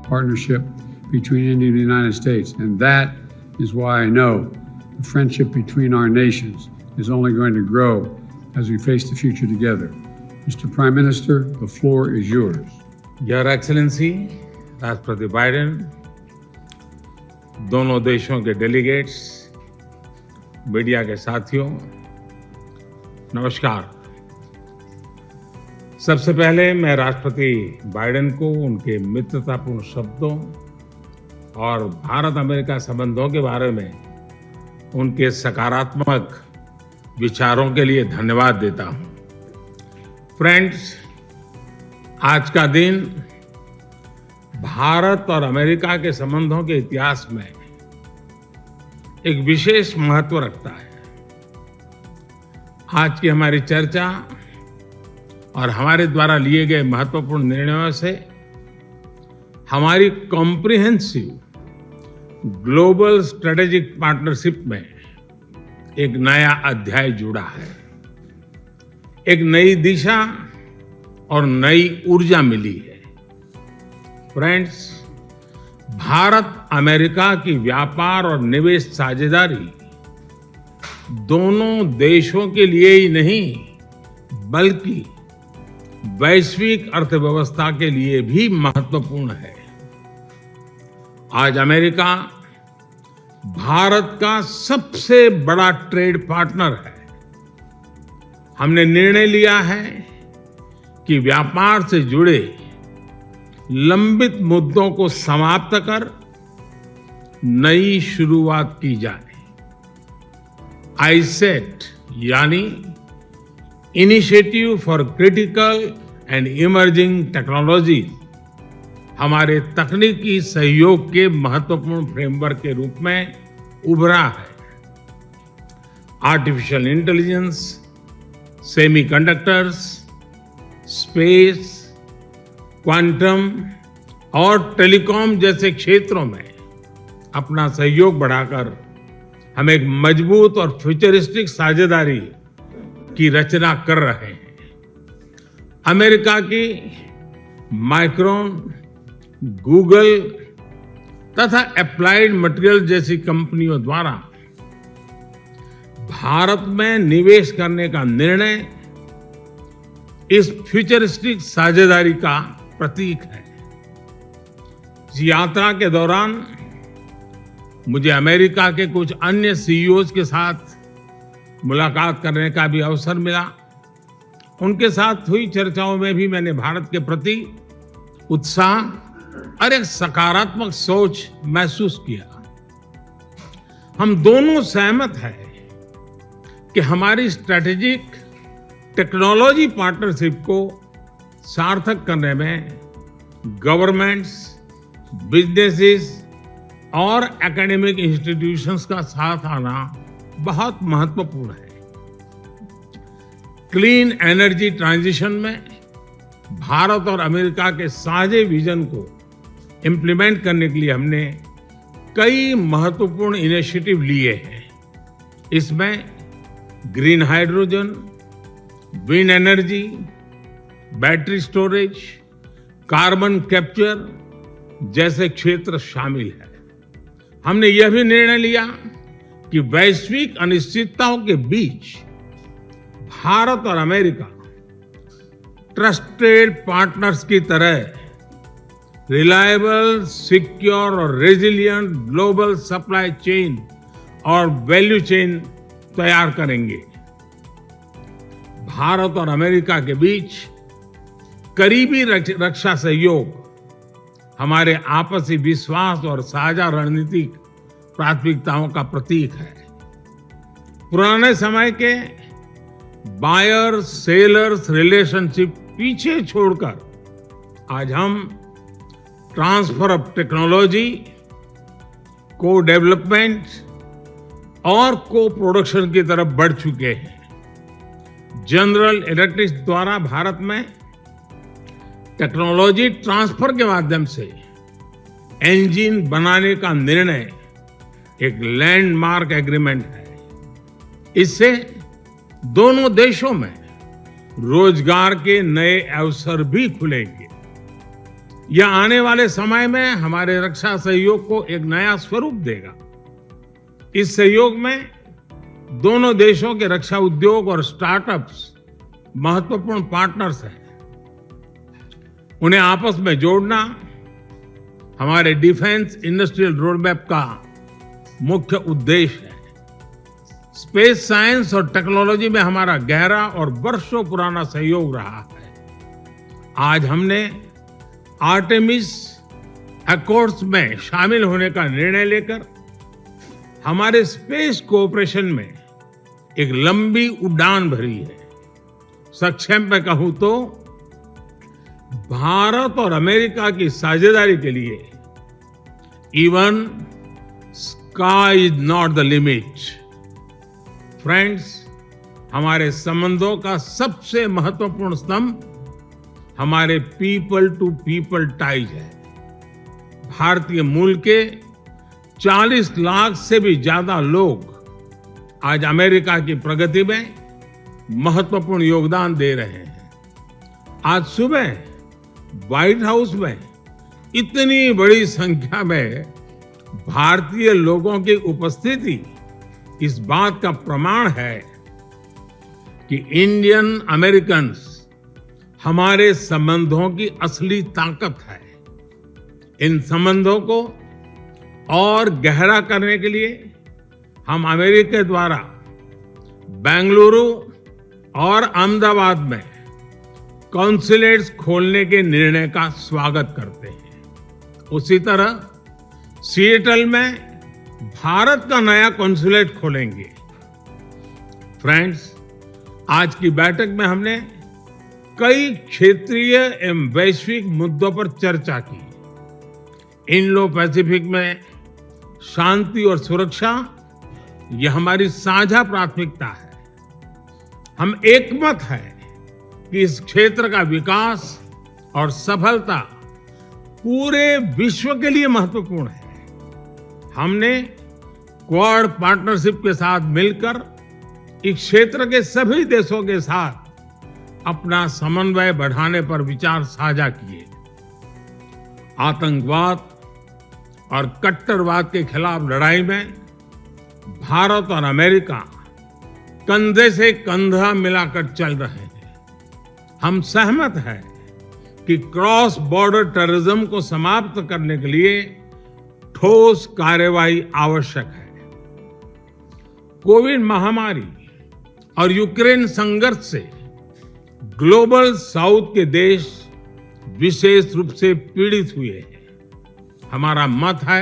partnership between India and the United States. And that is why I know the friendship between our nations is only going to grow as we face the future together. Mr. Prime Minister, the floor is yours. Your Excellency, राष्ट्रपति Biden, दोनों देशों के delegates, media के साथियों, नमस्कार। सबसे पहले मैं राष्ट्रपति बाइडेन को उनके मित्रतापूर्ण शब्दों और भारत अमेरिका संबंधों के बारे में उनके सकारात्मक विचारों के लिए धन्यवाद देता हूं। फ्रेंड्स, आज का दिन भारत और अमेरिका के संबंधों के इतिहास में एक विशेष महत्व रखता है। आज की हमारी चर्चा और हमारे द्वारा लिए गए महत्वपूर्ण निर्णयों से हमारी कॉम्प्रिहेंसिव ग्लोबल स्ट्रेटेजिक पार्टनरशिप में एक नया अध्याय जुड़ा है। एक नई दिशा और नई ऊर्जा मिली है। फ्रेंड्स, भारत अमेरिका की व्यापार और निवेश साझेदारी दोनों देशों के लिए ही नहीं बल्कि वैश्विक अर्थव्यवस्था के लिए भी महत्वपूर्ण है। आज अमेरिका भारत का सबसे बड़ा ट्रेड पार्टनर है। हमने निर्णय लिया है कि व्यापार से जुड़े लंबित मुद्दों को समाप्त कर नई शुरुआत की जाए। आईसेट यानी initiative for critical and emerging technology हमारे तकनीकी सहयोग के महत्वपूर्ण फ्रेमवर्क के रूप में उभरा है। Artificial intelligence, semiconductors, space, quantum और टेलीकॉम जैसे क्षेत्रों में अपना सहयोग बढ़ाकर हम एक मजबूत और फ्यूचरिस्टिक साझेदारी की रचना कर रहे हैं। अमेरिका की माइक्रोन, गूगल तथा एप्लाइड मटेरियल जैसी कंपनियों द्वारा भारत में निवेश करने का निर्णय इस फ्यूचरिस्टिक साझेदारी का प्रतीक है। इस यात्रा के दौरान मुझे अमेरिका के कुछ अन्य सीईओज के साथ मुलाकात करने का भी अवसर मिला। उनके साथ हुई चर्चाओं में भी मैंने भारत के प्रति उत्साह और एक सकारात्मक सोच महसूस किया। हम दोनों सहमत हैं कि हमारी स्ट्रैटेजिक टेक्नोलॉजी पार्टनरशिप को सार्थक करने में गवर्नमेंट्स, बिजनेसेस और एकेडमिक इंस्टीट्यूशंस का साथ आना बहुत महत्वपूर्ण है। क्लीन एनर्जी ट्रांजिशन में भारत और अमेरिका के साझे विजन को इंप्लीमेंट करने के लिए हमने कई महत्वपूर्ण इनिशिएटिव लिए हैं। इसमें green hydrogen, wind energy, battery storage, carbon capture जैसे क्षेत्र शामिल है। हमने यह भी निर्णय लिया कि वैश्विक अनिश्चितताओं के बीच भारत और अमेरिका ट्रस्टेड पार्टनर्स की तरह रिलायबल, सिक्योर और रेजिलिएंट ग्लोबल सप्लाई चेन और वैल्यू चेन तैयार करेंगे। भारत और अमेरिका के बीच करीबी रक्षा सहयोग हमारे आपसी विश्वास और साझा रणनीतिक प्राथमिकताओं का प्रतीक है। पुराने समय के बायर सेलर्स रिलेशनशिप पीछे छोड़कर आज हम ट्रांसफर ऑफ टेक्नोलॉजी, को डेवलपमेंट और को प्रोडक्शन की तरफ बढ़ चुके हैं। जनरल इलेक्ट्रिक द्वारा भारत में टेक्नोलॉजी ट्रांसफर के माध्यम से इंजन बनाने का निर्णय एक लैंडमार्क एग्रीमेंट है। इससे दोनों देशों में रोजगार के नए अवसर भी खुलेंगे। यह आने वाले समय में हमारे रक्षा सहयोग को एक नया स्वरूप देगा। इस सहयोग में दोनों देशों के रक्षा उद्योग और स्टार्टअप्स महत्वपूर्ण पार्टनर्स हैं। उन्हें आपस में जोड़ना हमारे डिफेंस इंडस्ट्रियल रोडमैप का मुख्य उद्देश्य है। स्पेस साइंस और टेक्नोलॉजी में हमारा गहरा और वर्षों पुराना सहयोग रहा है। आज हमने आर्टेमिस अकॉर्ड्स में शामिल होने का निर्णय लेकर हमारे स्पेस कोऑपरेशन में एक लंबी उड़ान भरी है। संक्षेप में कहूं तो भारत और अमेरिका की साझेदारी के लिए even sky is not the limit. Friends, हमारे संबंधों का सबसे महत्वपूर्ण स्तंभ हमारे पीपल टू पीपल टाइज है। भारतीय मूल के 40 लाख से भी ज्यादा लोग आज अमेरिका की प्रगति में महत्वपूर्ण योगदान दे रहे हैं। आज सुबह व्हाइट हाउस में इतनी बड़ी संख्या में भारतीय लोगों की उपस्थिति इस बात का प्रमाण है कि इंडियन अमेरिकन्स हमारे संबंधों की असली ताकत है। इन संबंधों को और गहरा करने के लिए हम अमेरिका द्वारा बेंगलुरु और अहमदाबाद में कॉन्सुलेट्स खोलने के निर्णय का स्वागत करते हैं। उसी तरह सिएटल में भारत का नया कॉन्सुलेट खोलेंगे। फ्रेंड्स, आज की बैठक में हमने कई क्षेत्रीय एवं वैश्विक मुद्दों पर चर्चा की। इंडो पैसिफिक में शांति और सुरक्षा यह हमारी साझा प्राथमिकता है। हम एकमत हैं कि इस क्षेत्र का विकास और सफलता पूरे विश्व के लिए महत्वपूर्ण है। हमने क्वाड पार्टनरशिप के साथ मिलकर इस क्षेत्र के सभी देशों के साथ अपना समन्वय बढ़ाने पर विचार साझा किए। आतंकवाद और कट्टरवाद के खिलाफ लड़ाई में भारत और अमेरिका कंधे से कंधा मिलाकर चल रहे हैं। हम सहमत हैं कि क्रॉस बॉर्डर टेररिज्म को समाप्त करने के लिए ठोस कार्रवाई आवश्यक है। कोविड महामारी और यूक्रेन संघर्ष से ग्लोबल साउथ के देश विशेष रूप से पीड़ित हुए हैं। हमारा मत है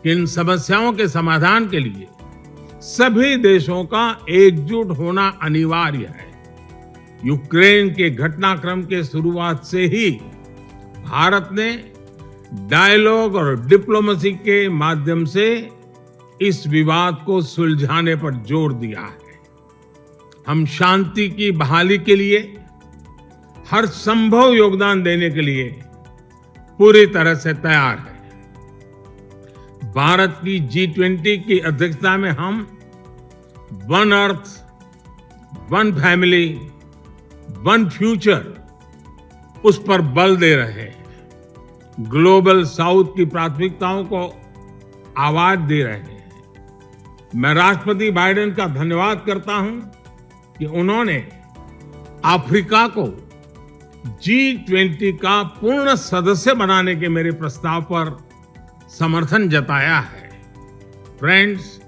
कि इन समस्याओं के समाधान के लिए सभी देशों का एकजुट होना अनिवार्य है। यूक्रेन के घटनाक्रम के शुरुआत से ही भारत ने डायलॉग और डिप्लोमेसी के माध्यम से इस विवाद को सुलझाने पर जोर दिया है। हम शांति की बहाली के लिए हर संभव योगदान देने के लिए पूरी तरह से तैयार हैं। भारत की G20 की अध्यक्षता में हम one earth, one family, one future उस पर बल दे रहे हैं। ग्लोबल साउथ की प्राथमिकताओं को आवाज दे रहे हैं। मैं राष्ट्रपति बाइडेन का धन्यवाद करता हूं कि उन्होंने अफ्रीका को G20 का पूर्ण सदस्य बनाने के मेरे प्रस्ताव पर समर्थन जताया है। फ्रेंड्स,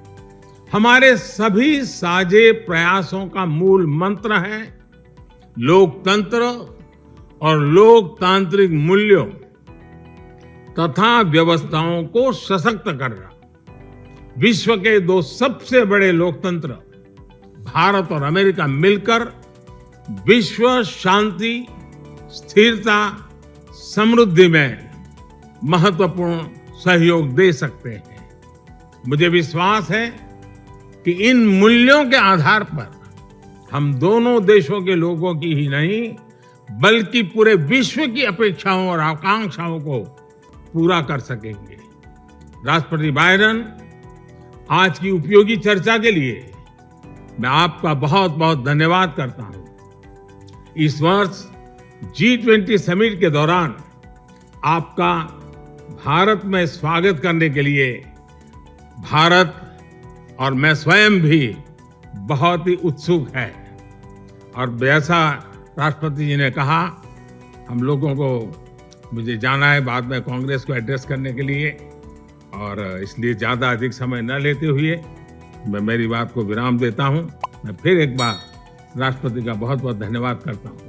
हमारे सभी साझे प्रयासों का मूल मंत्र है लोकतंत्र और लोकतांत्रिक मूल्यों तथा व्यवस्थाओं को सशक्त करना। विश्व के दो सबसे बड़े लोकतंत्र भारत और अमेरिका मिलकर विश्व शांति, स्थिरता, समृद्धि में महत्वपूर्ण सहयोग दे सकते हैं। मुझे विश्वास है कि इन मूल्यों के आधार पर हम दोनों देशों के लोगों की ही नहीं बल्कि पूरे विश्व की अपेक्षाओं और आकांक्षाओं को पूरा कर सकेंगे। राष्ट्रपति बाइडेन, आज की उपयोगी चर्चा के लिए मैं आपका बहुत बहुत धन्यवाद करता हूं। इस वर्ष G20 समिट के दौरान आपका भारत में स्वागत करने के लिए भारत और मैं स्वयं भी बहुत ही उत्सुक है। और जैसा राष्ट्रपति जी ने कहा, हम लोगों को मुझे जाना है बाद में कांग्रेस को एड्रेस करने के लिए, और इसलिए ज़्यादा अधिक समय न लेते हुए मैं मेरी बात को विराम देता हूं। मैं फिर एक बार राष्ट्रपति का बहुत बहुत धन्यवाद करता हूं।